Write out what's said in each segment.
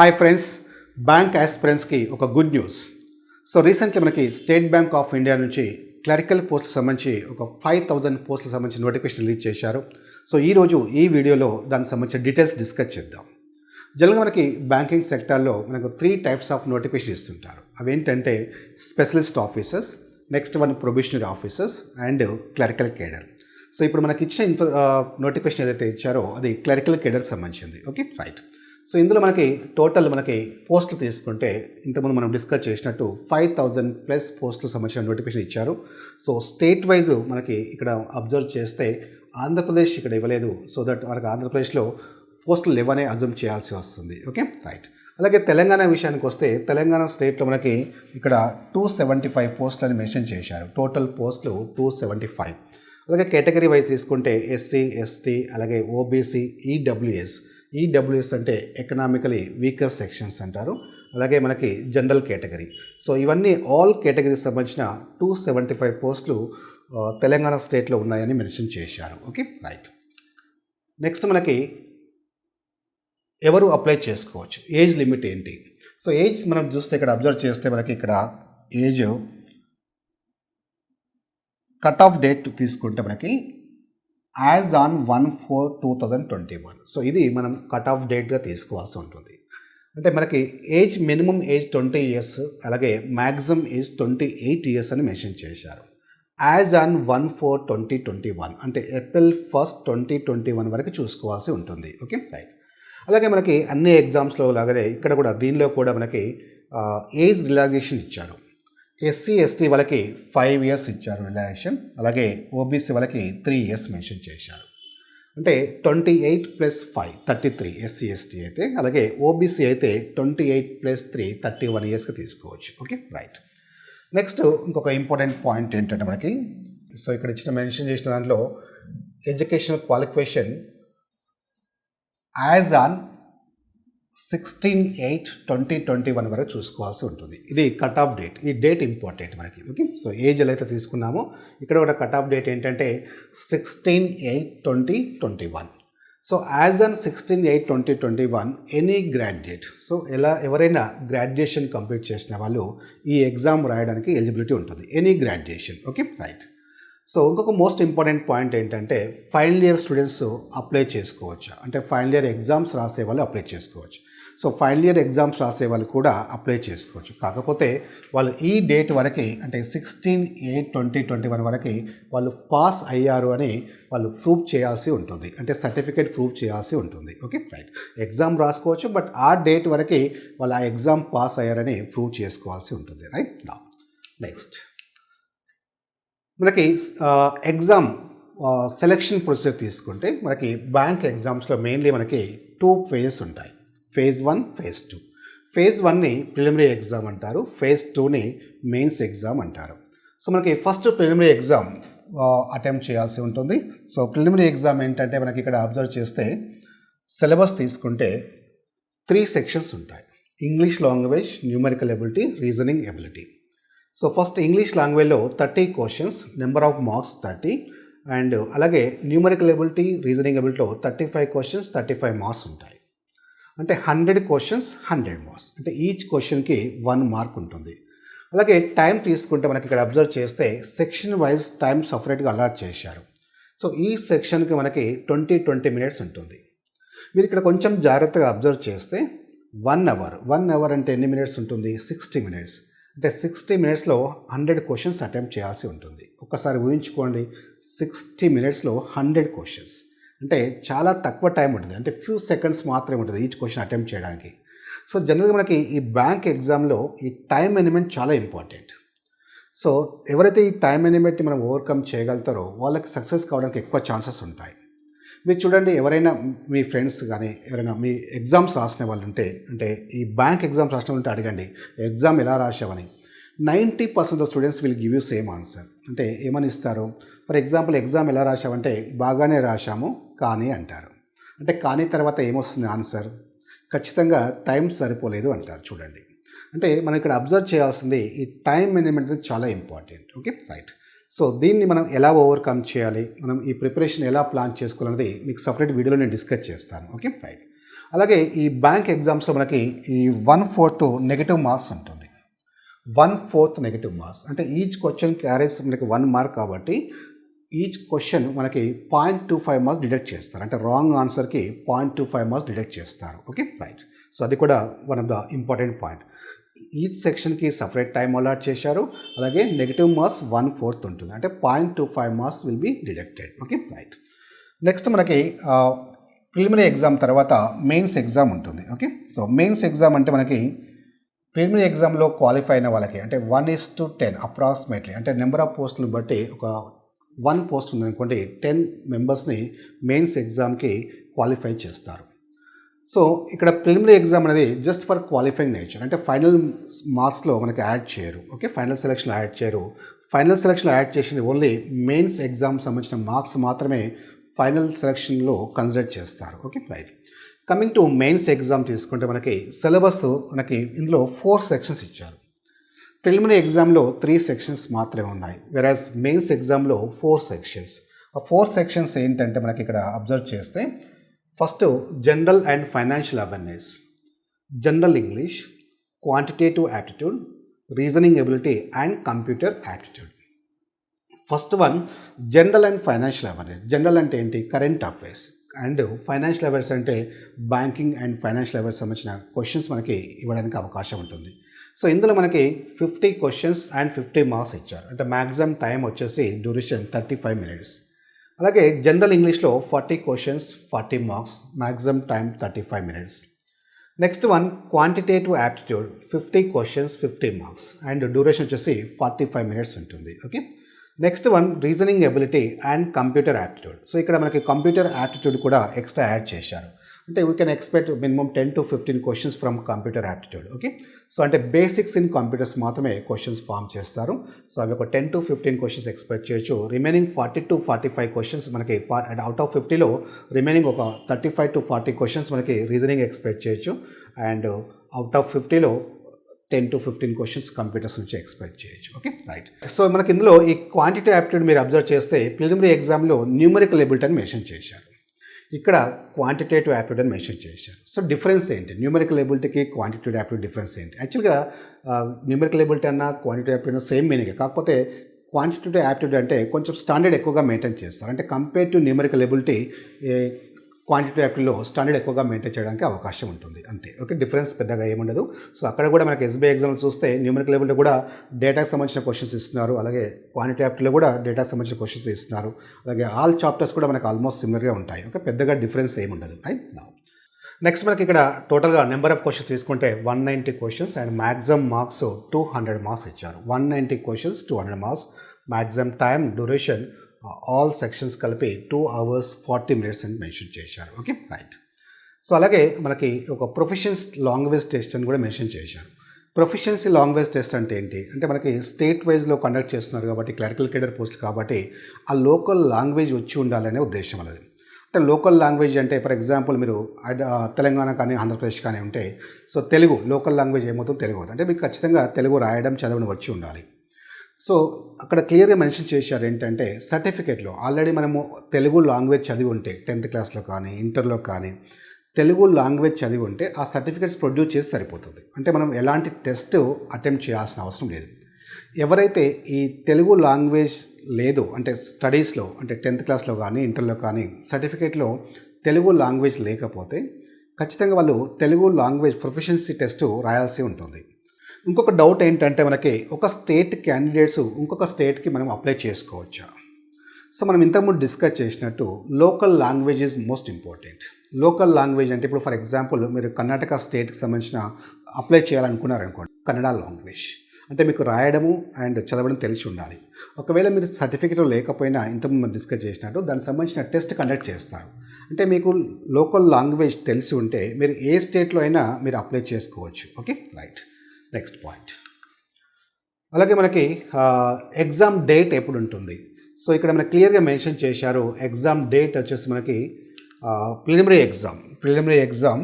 Hi friends, bank ఆస్పిరెంట్స్కి ఒక good news. So recently మనకి state bank of India నుంచి clerical పోస్టులకు సంబంధించి ఒక 5000 పోస్టులకు సంబంధించి నోటిఫికేషన్ రిలీజ్ చేశారు. సో ఈరోజు ఈ వీడియోలో దానికి సంబంధించిన డీటెయిల్స్ డిస్కస్ చేద్దాం. జనరల్గా మనకి బ్యాంకింగ్ సెక్టార్లో మనకు 3 టైప్స్ ఆఫ్ నోటిఫికేషన్ ఇస్తుంటారు. అవేంటంటే specialist officers, next one probationary officers and clerical cadre. So ఇప్పుడు మనకి ఇచ్చిన నోటిఫికేషన్ ఏదైతే ఇచ్చారో అది క్లరికల్ కేడర్ సంబంధించింది. Okay, right. సో ఇందులో మనకి టోటల్ పోస్టులు తీసుకుంటే ఇంతకుముందు మనం డిస్కస్ చేసినట్టు 5000+ పోస్టులకు సంబంధించిన నోటిఫికేషన్ ఇచ్చారు. సో స్టేట్ వైజ్ మనకి ఇక్కడ అబ్జర్వ్ చేస్తే ఆంధ్రప్రదేశ్ ఇక్కడ ఇవ్వలేదు. సో దట్ మనకు ఆంధ్రప్రదేశ్లో పోస్టులు లేవనే అజ్యూమ్ చేయాల్సి వస్తుంది. Okay, right. అలాగే తెలంగాణ విషయానికి వస్తే తెలంగాణ స్టేట్లో మనకి ఇక్కడ 275 పోస్టులు అని మెన్షన్ చేశారు. టోటల్ పోస్టులు 275. అలాగే కేటగిరీ వైజ్ తీసుకుంటే ఎస్సీ, ఎస్టీ, అలాగే ఓబీసీ, ఈడబ్ల్యూఎస్ అంటే ఎకనామికలీ వీకర్ సెక్షన్స్ అంటారు. అలాగే మనకి జనరల్ కేటగిరీ. సో ఇవన్నీ ఆల్ కేటగిరీకి సంబంధించిన 275 పోస్టులు తెలంగాణ స్టేట్లో ఉన్నాయని మెన్షన్ చేశారు. Okay, right. నెక్స్ట్ మనకి ఎవరు అప్లై చేసుకోవచ్చు, ఏజ్ లిమిట్ ఏంటి? సో ఏజ్ మనం చూస్తే ఇక్కడ అబ్జర్వ్ చేస్తే మనకి ఇక్కడ ఏజ్ కట్ ఆఫ్ డేట్ తీసుకుంటే మనకి యాజ్ ఆన్ 1/4/2021. సో ఇది మనం కట్ ఆఫ్ డేట్గా తీసుకోవాల్సి ఉంటుంది. అంటే మనకి ఏజ్ మినిమం ఏజ్ 20 years, అలాగే మ్యాక్సిమం ఏజ్ 28 years అని మెన్షన్ చేశారు. యాజ్ ఆన్ 1/4/2021 అంటే April 1, 2021 వరకు చూసుకోవాల్సి ఉంటుంది. Okay, right. అలాగే మనకి అన్ని ఎగ్జామ్స్లో లాగానే ఇక్కడ కూడా దీనిలో కూడా మనకి ఏజ్ రిలాక్సేషన్ ఇచ్చారు. ఎస్సీ, ఎస్టీ వాళ్ళకి 5 years ఇచ్చారు రిలాక్సేషన్. అలాగే ఓబీసీ వాళ్ళకి 3 years మెన్షన్ చేశారు. అంటే 28 + 5 33 ఎస్సీ, ఎస్టీ అయితే. అలాగే ఓబీసీ అయితే 28 + 3 31 yearsకి తీసుకోవచ్చు. Okay, right. నెక్స్ట్ ఇంకొక ఇంపార్టెంట్ పాయింట్ ఏంటంటే మనకి సో ఇక్కడ మెన్షన్ చేసిన దాంట్లో ఎడ్యుకేషనల్ క్వాలిఫికేషన్ యాజ్ ఆన్ 16/8/2021 వరకు చూసుకోవాల్సి ఉంటుంది. ఇది కట్ ఆఫ్ డేట్. ఈ డేట్ ఇంపార్టెంట్ మనకి. ఓకే, సో ఏజ్ ఎలా అయితే తీసుకున్నామో ఇక్కడ కూడా కట్ ఆఫ్ డేట్ ఏంటంటే 16/8/2021. So as on 16/8/2021 any graduate, so ఎవరైనా గ్రాడ్యుయేషన్ కంప్లీట్ చేసిన వాళ్ళు ఈ ఎగ్జామ్ రాయడానికి ఎలిజిబిలిటీ ఉంటుంది. Any graduation. Okay, right. So ఇంకొక మోస్ట్ ఇంపార్టెంట్ పాయింట్ ఏంటంటే ఫైనల్ ఇయర్ స్టూడెంట్స్ అప్లై చేసుకోవచ్చు. అంటే ఫైనల్ ఇయర్ ఎగ్జామ్స్ రాసే వాళ్ళు అప్లై చేసుకోవచ్చు. సో ఫైనల్ ఇయర్ ఎగ్జామ్స్ రాసే వాళ్ళు కూడా అప్లై చేసుకోవచ్చు. కాకపోతే వాళ్ళు ఈ డేట్ వరకు అంటే 16/8/2021 వరకు వాళ్ళు పాస్ అయ్యారు అని వాళ్ళు ప్రూవ్ చేయాల్సి ఉంటుంది. అంటే సర్టిఫికేట్ ప్రూవ్ చేయాల్సి ఉంటుంది. Okay, right. ఎగ్జామ్ రాసుకోవచ్చు, బట్ ఆ డేట్ వరకు వాళ్ళు ఆ ఎగ్జామ్ పాస్ అయ్యారని ప్రూవ్ చేసుకోవాల్సి ఉంటుంది. రైట్. నెక్స్ట్ మనకి ఎగ్జామ్ సెలెక్షన్ ప్రొసీజర్ తీసుకుంటే మనకి బ్యాంక్ ఎగ్జామ్స్లో మెయిన్లీ మనకి 2 phases ఉంటాయి. phase 1, phase 2. phase 1ని ప్రిలిమినరీ ఎగ్జామ్ అంటారు. phase 2ని మెయిన్స్ ఎగ్జామ్ అంటారు. సో మనకి ఫస్ట్ ప్రిలిమినరీ ఎగ్జామ్ అటెంప్ట్ చేయాల్సి ఉంటుంది. సో ప్రిలిమినరీ ఎగ్జామ్ ఏంటంటే మనకి ఇక్కడ అబ్జర్వ్ చేస్తే సిలబస్ తీసుకుంటే 3 sections ఉంటాయి. English language, numerical ability, reasoning ability. So first English లాంగ్వేజ్లో 30 questions, number of marks 30. And అలాగే numerical ability, reasoning ఎబిలిటీలో 35 questions, 35 marks ఉంటాయి. అంటే 100 questions, 100 marks. అంటే ఈచ్ క్వశ్చన్కి 1 mark ఉంటుంది. అలాగే టైం తీసుకుంటే మనకి ఇక్కడ అబ్జర్వ్ చేస్తే సెక్షన్ వైజ్ టైం సపరేట్గా అలాట్ చేశారు. సో ఈ సెక్షన్కి మనకి 20 minutes ఉంటుంది. మీరు ఇక్కడ కొంచెం జాగ్రత్తగా అబ్జర్వ్ చేస్తే 1 hour అంటే ఎన్ని మినిట్స్ ఉంటుంది? 60 minutes. అంటే 60 minutesలో 100 questions అటెంప్ట్ చేయాల్సి ఉంటుంది. ఒక్కసారి ఊహించుకోండి, 60 minutesలో 100 questions అంటే చాలా తక్కువ టైం ఉంటుంది. అంటే ఫ్యూ సెకండ్స్ మాత్రమే ఉంటుంది ఈచ్ క్వశ్చన్ అటెంప్ట్ చేయడానికి. సో జనరల్గా మనకి ఈ బ్యాంక్ ఎగ్జామ్లో ఈ టైం మేనేజ్మెంట్ చాలా ఇంపార్టెంట్. సో ఎవరైతే ఈ టైం మేనేజ్మెంట్ని మనం ఓవర్కమ్ చేయగలుగుతారో వాళ్ళకి సక్సెస్ కావడానికి ఎక్కువ ఛాన్సెస్ ఉంటాయి. మీరు చూడండి, ఎవరైనా మీ ఫ్రెండ్స్ కానీ ఎవరైనా మీ ఎగ్జామ్స్ రాసిన వాళ్ళు ఉంటే, అంటే ఈ బ్యాంక్ ఎగ్జామ్స్ రాసిన ఉంటే అడగండి ఎగ్జామ్ ఎలా రాసావని. 90% of students will give you same answer. అంటే ఏమని ఇస్తారు? ఫర్ ఎగ్జాంపుల్, ఎగ్జామ్ ఎలా రాసావంటే బాగానే రాశాము కానీ అంటారు. అంటే కానీ తర్వాత ఏమొస్తుంది ఆన్సర్? ఖచ్చితంగా టైం సరిపోలేదు అంటారు. చూడండి, అంటే మనం ఇక్కడ అబ్జర్వ్ చేయాల్సింది ఈ టైం మేనేజ్మెంట్ చాలా ఇంపార్టెంట్. Okay, right. సో దీన్ని మనం ఎలా ఓవర్కమ్ చేయాలి, మనం ఈ ప్రిపరేషన్ ఎలా ప్లాన్ చేసుకోవాలనేది మీకు సపరేట్ వీడియోలో నేను డిస్కస్ చేస్తాను. Okay, right. అలాగే ఈ బ్యాంక్ ఎగ్జామ్స్లో మనకి ఈ 1/4 నెగిటివ్ మార్క్స్ ఉంటుంది. 1/4 నెగిటివ్ మార్క్స్ అంటే ఈచ్ క్వశ్చన్ క్యారీస్ మనకి 1 మార్క్ కాబట్టి ఈచ్ క్వశ్చన్ మనకి 0.25 మార్క్స్ డిడక్ట్ చేస్తారు. అంటే రాంగ్ ఆన్సర్కి 0.25 మార్క్స్ డిడక్ట్ చేస్తారు. Okay right. సో అది కూడా one of the important point. Each సెక్షన్కి సపరేట్ టైం అలాట్ చేశారు. అలాగే నెగిటివ్ మార్క్స్ 1/4 ఉంటుంది. అంటే 0.25 marks will be deducted. Okay right. Next మనకి ప్రిలిమినరీ ఎగ్జామ్ తర్వాత మెయిన్స్ ఎగ్జామ్ ఉంటుంది. ఓకే సో మెయిన్స్ ఎగ్జామ్ అంటే మనకి ప్రిలిమినరీ ఎగ్జామ్లో క్వాలిఫై అయిన వాళ్ళకి అంటే 1:10 అప్రాక్సిమేట్లీ అంటే నెంబర్ ఆఫ్ పోస్టులు బట్టి ఒక 1 పోస్ట్ ఉందనుకోండి 10 మెంబర్స్ని మెయిన్స్ ఎగ్జామ్కి క్వాలిఫై చేస్తారు. సో ఇక్కడ ప్రిలిమినరీ ఎగ్జామ్ అనేది జస్ట్ ఫర్ క్వాలిఫైయింగ్ నేచర్ అంటే ఫైనల్ మార్క్స్లో మనకి యాడ్ చేయరు. ఓకే ఫైనల్ సెలక్షన్లో యాడ్ చేయరు. ఫైనల్ సెలక్షన్లో యాడ్ చేసింది ఓన్లీ మెయిన్స్ ఎగ్జామ్ సంబంధించిన మార్క్స్ మాత్రమే ఫైనల్ సెలక్షన్లో కన్సిడర్ చేస్తారు. Okay right. Coming to mains exam తీసుకుంటే మనకి సిలబస్ మనకి ఇందులో 4 సెక్షన్స్ ఇచ్చారు. ప్రిలిమినరీ ఎగ్జామ్లో 3 సెక్షన్స్ మాత్రమే ఉన్నాయి. వెరాజ్ మెయిన్స్ ఎగ్జామ్లో 4 సెక్షన్స్. ఆ 4 సెక్షన్స్ ఏంటంటే మనకి ఇక్కడ అబ్జర్వ్ చేస్తే first general and financial awareness, general English, quantitative aptitude, reasoning ability and computer aptitude. First one general and financial awareness. General అంటే ఏంటి? Current affairs. అండ్ ఫైనాన్షియల్ అవేర్స్ అంటే బ్యాంకింగ్ అండ్ ఫైనాన్షియల్ అవేర్స్ సంబంధించిన questions మనకి ఇవ్వడానికి అవకాశం ఉంటుంది. సో ఇందులో మనకి 50 క్వశ్చన్స్ అండ్ 50 మార్క్స్ ఇచ్చారు. అంటే మ్యాక్సిమం టైం వచ్చేసి డ్యూరేషన్ 35 మినిట్స్. అలాగే జనరల్ ఇంగ్లీష్లో 40 questions 40 marks, maximum time 35 minutes. Next one quantitative aptitude 50 questions 50 marks and duration వచ్చేసి 45 మినిట్స్ ఉంటుంది. Okay next one reasoning ability and computer aptitude. So ఇక్కడ మనకి computer aptitude కూడా ఎక్స్ట్రా యాడ్ చేశారు. అంటే we can expect minimum 10 to 15 questions from computer aptitude. Okay so అంటే basics in computers మాత్రమే questions form చేస్తారు. సో అవి ఒక 10 to 15 క్వశ్చన్స్ ఎక్స్పెక్ట్ చేయొచ్చు. రిమైనింగ్ 40 to 45 క్వశ్చన్స్ మనకి అవుట్ ఆఫ్ 50లో రిమైనింగ్ ఒక 35 to 40 క్వశ్చన్స్ మనకి రీజనింగ్ ఎక్స్పెక్ట్ చేయొచ్చు. అండ్ అవుట్ ఆఫ్ 50లో 10 to 15 క్వశ్చన్స్ కంప్యూటర్స్ నుంచి ఎక్స్పెక్ట్ చేయొచ్చు. Okay right. సో మనకి ఇందులో ఈ క్వాంటిటీ యాప్టిట్యూడ్ మీరు అబ్జర్వ్ చేస్తే ప్రిలిమినరీ ఎగ్జామ్లో న్యూమరికల్ ఎబిలిటీ అని మెన్షన్ చేశారు. ఇక్కడ క్వాంటిటేటివ్ యాప్టిట్యూడ్ అని మెన్షన్ చేశారు. సో డిఫరెన్స్ ఏంటి? న్యూమరికల్ ఎబిలిటీకి క్వాంటిటేటివ్ యాప్టిట్యూడ్ డిఫరెన్స్ ఏంటి? యాక్చువల్గా న్యూమరికల్ ఎబిలిటీ అన్న క్వాంటిటేటివ్ యాప్టిట్యూడ్ సేమ్ మీనింగ్. కాకపోతే క్వాంటిటేటివ్ యాప్టిట్యూడ్ అంటే కొంచెం స్టాండర్డ్ ఎక్కువగా మెయింటైన్ చేస్తారు. అంటే compare to numerical ability quantitative యాప్టిట్యూడ్లో స్టాండర్డ్ ఎక్కువగా మెయింటైన్ చేయడానికి అవకాశం ఉంటుంది అంతే. ఓకే డిఫరెన్స్ పెద్దగా ఏముండదు. సో అక్కడ కూడా మనకి ఎస్బీఐ ఎగ్జామ్లో చూస్తే న్యూమరికల్ ఎబిలిటీ కూడా డేటాకి సంబంధించిన క్వశ్చన్స్ ఇస్తున్నారు. అలాగే క్వాంటిటేటివ్ యాప్టిట్యూడ్లో కూడా డేటాకి సంబంధించిన క్వశ్చన్స్ ఇస్తున్నారు. అలాగే ఆల్ చాప్టర్స్ కూడా మనకు ఆల్మోస్ట్ సిమిలర్గా ఉంటాయి. ఓకే పెద్దగా డిఫరెన్స్ ఏముండదు. రైట్. నెక్స్ట్ మనకి ఇక్కడ టోటల్గా నెంబర్ ఆఫ్ క్వశ్చన్స్ తీసుకుంటే 190 questions and maximum marks 200 marks ఇచ్చారు. 190 questions 200 marks, maximum time duration all sections కలిపి 2 hours 40 minutes అని మెన్షన్ చేశారు. Okay right. సో అలాగే మనకి ఒక ప్రొఫిషియన్సీ లాంగ్వేజ్ టెస్ట్ అని కూడా మెన్షన్ చేశారు. ప్రొఫిషియన్సీ లాంగ్వేజ్ టెస్ట్ అంటే ఏంటి అంటే మనకి స్టేట్ వైజ్లో కండక్ట్ చేస్తున్నారు కాబట్టి క్లరికల్ కేడర్ పోస్ట్ కాబట్టి ఆ లోకల్ లాంగ్వేజ్ వచ్చి ఉండాలనే ఉద్దేశం అనేది. అంటే లోకల్ లాంగ్వేజ్ అంటే ఫర్ ఎగ్జాంపుల్ మీరు తెలంగాణ కానీ ఆంధ్రప్రదేశ్ కానీ ఉంటే సో తెలుగు లోకల్ లాంగ్వేజ్ ఏమవుతుందో తెలుగు అవుతుంది. అంటే మీకు ఖచ్చితంగా తెలుగు రాయడం చదవడం వచ్చి ఉండాలి. సో అక్కడ క్లియర్గా మెన్షన్ చేశారు ఏంటంటే సర్టిఫికేట్లో ఆల్రెడీ మనము తెలుగు లాంగ్వేజ్ చదివి ఉంటే 10th క్లాస్లో కానీ ఇంటర్లో కానీ తెలుగు లాంగ్వేజ్ చదివి ఉంటే ఆ సర్టిఫికేట్స్ ప్రొడ్యూస్ చేసి సరిపోతుంది. అంటే మనం ఎలాంటి టెస్ట్ అటెంప్ట్ చేయాల్సిన అవసరం లేదు. ఎవరైతే ఈ తెలుగు లాంగ్వేజ్ లేదు అంటే స్టడీస్లో అంటే 10th క్లాస్లో కానీ ఇంటర్లో కానీ సర్టిఫికేట్లో తెలుగు లాంగ్వేజ్ లేకపోతే ఖచ్చితంగా వాళ్ళు తెలుగు లాంగ్వేజ్ ప్రొఫిషియన్సీ టెస్ట్ రాయాల్సి ఉంటుంది. ఇంకొక డౌట్ ఏంటంటే మనకి ఒక స్టేట్ క్యాండిడేట్స్ ఇంకొక స్టేట్కి మనం అప్లై చేసుకోవచ్చా? సో మనం ఇంతకుముందు డిస్కస్ చేసినట్టు local language is most important. Local language అంటే ఇప్పుడు ఫర్ ఎగ్జాంపుల్ మీరు కర్ణాటక స్టేట్కి సంబంధించిన అప్లై చేయాలనుకున్నారనుకోండి కన్నడ లాంగ్వేజ్ అంటే మీకు రాయడము అండ్ చదవడం తెలిసి ఉండాలి. ఒకవేళ మీరు సర్టిఫికేట్ లేకపోయినా ఇంతకుముందు మనం డిస్కస్ చేసినట్టు దానికి సంబంధించిన టెస్ట్ కండక్ట్ చేస్తారు. అంటే మీకు లోకల్ లాంగ్వేజ్ తెలిసి ఉంటే మీరు ఏ స్టేట్లో అయినా మీరు అప్లై చేసుకోవచ్చు. Okay right. నెక్స్ట్ పాయింట్ అలాగే మనకి ఎగ్జామ్ డేట్ ఎప్పుడు ఉంటుంది? సో ఇక్కడ మనకి క్లియర్గా మెన్షన్ చేశారు. ఎగ్జామ్ డేట్ వచ్చేసి మనకి preliminary exam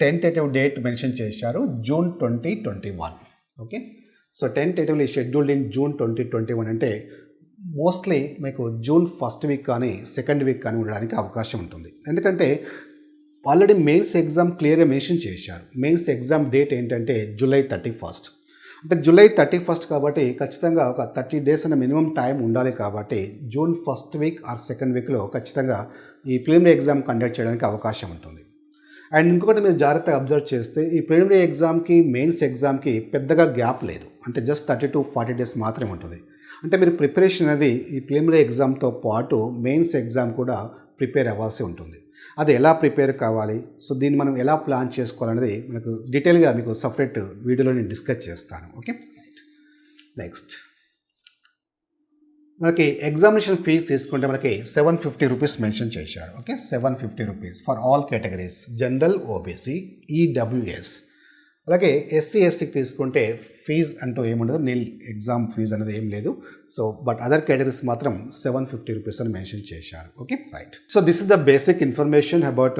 tentative date mention చేశారు June 2021. Okay so tentatively scheduled in June 2021 అంటే మోస్ట్లీ మీకు జూన్ ఫస్ట్ వీక్ కానీ సెకండ్ వీక్ కానీ ఉండడానికి అవకాశం ఉంటుంది. ఎందుకంటే ఆల్రెడీ మెయిన్స్ ఎగ్జామ్ క్లియర్గా మెన్షన్ చేశారు. మెయిన్స్ ఎగ్జామ్ డేట్ ఏంటంటే జూలై 31. అంటే జూలై 31 కాబట్టి ఖచ్చితంగా ఒక 30 డేస్ అనే మినిమం టైం ఉండాలి. కాబట్టి June first week or second వీక్లో ఖచ్చితంగా ఈ ప్రిలిమినరీ ఎగ్జామ్ కండక్ట్ చేయడానికి అవకాశం ఉంటుంది. అండ్ ఇంకొకటి మీరు జాగ్రత్తగా అబ్జర్వ్ చేస్తే ఈ ప్రిలిమినరీ ఎగ్జామ్కి మెయిన్స్ ఎగ్జామ్కి పెద్దగా గ్యాప్ లేదు. అంటే జస్ట్ 30 to 40 డేస్ మాత్రమే ఉంటుంది. అంటే మీరు ప్రిపరేషన్ అనేది ఈ ప్రిలిమినరీ ఎగ్జామ్తో పాటు మెయిన్స్ ఎగ్జామ్ కూడా ప్రిపేర్ అవ్వాల్సి ఉంటుంది. అది ఎలా ప్రిపేర్ కావాలి, సో దీన్ని మనం ఎలా ప్లాన్ చేసుకోవాలనేది మనకు డీటెయిల్గా మీకు సపరేట్ వీడియోలో నేను డిస్కస్ చేస్తాను. ఓకే, నెక్స్ట్ మనకి ఎగ్జామినేషన్ ఫీజు తీసుకుంటే మనకి 750 రూపీస్ మెన్షన్ చేశారు. Okay, 750 rupees for all categories, general, OBC, EWS. అలాగే ఎస్సీ ఎస్టీకి తీసుకుంటే ఫీజు అంటూ ఏముండదు, నిల్, ఎగ్జామ్ ఫీజు అనేది ఏం లేదు. సో బట్ అదర్ కేటగిరీస్ మాత్రం 750 రూపీస్ అని మెన్షన్ చేశారు. Okay, right. So this is the basic information about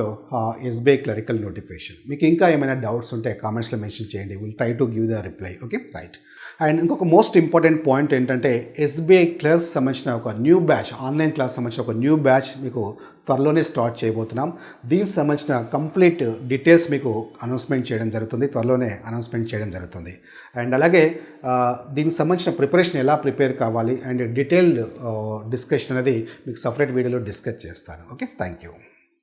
SBI clerical notification. మీకు ఇంకా ఏమైనా డౌట్స్ ఉంటే కామెంట్స్లో మెన్షన్ చేయండి. Will try to give the reply. Okay, right. And ఇంకొక మోస్ట్ ఇంపార్టెంట్ పాయింట్ ఏంటంటే ఎస్బీఐ క్లర్క్స్ సంబంధించిన ఒక న్యూ బ్యాచ్, ఆన్లైన్ క్లాస్ సంబంధించిన ఒక న్యూ బ్యాచ్ మీకు త్వరలోనే స్టార్ట్ చేయబోతున్నాం. దీనికి సంబంధించిన కంప్లీట్ డీటెయిల్స్ మీకు అనౌన్స్మెంట్ చేయడం జరుగుతుంది, త్వరలోనే అనౌన్స్మెంట్ చేయడం జరుగుతుంది. అండ్ అలాగే దీనికి సంబంధించిన ప్రిపరేషన్ ఎలా ప్రిపేర్ కావాలి అండ్ డీటెయిల్డ్ డిస్కషన్ అనేది మీకు సపరేట్ వీడియోలో డిస్కస్ చేస్తాను. Okay, thank you.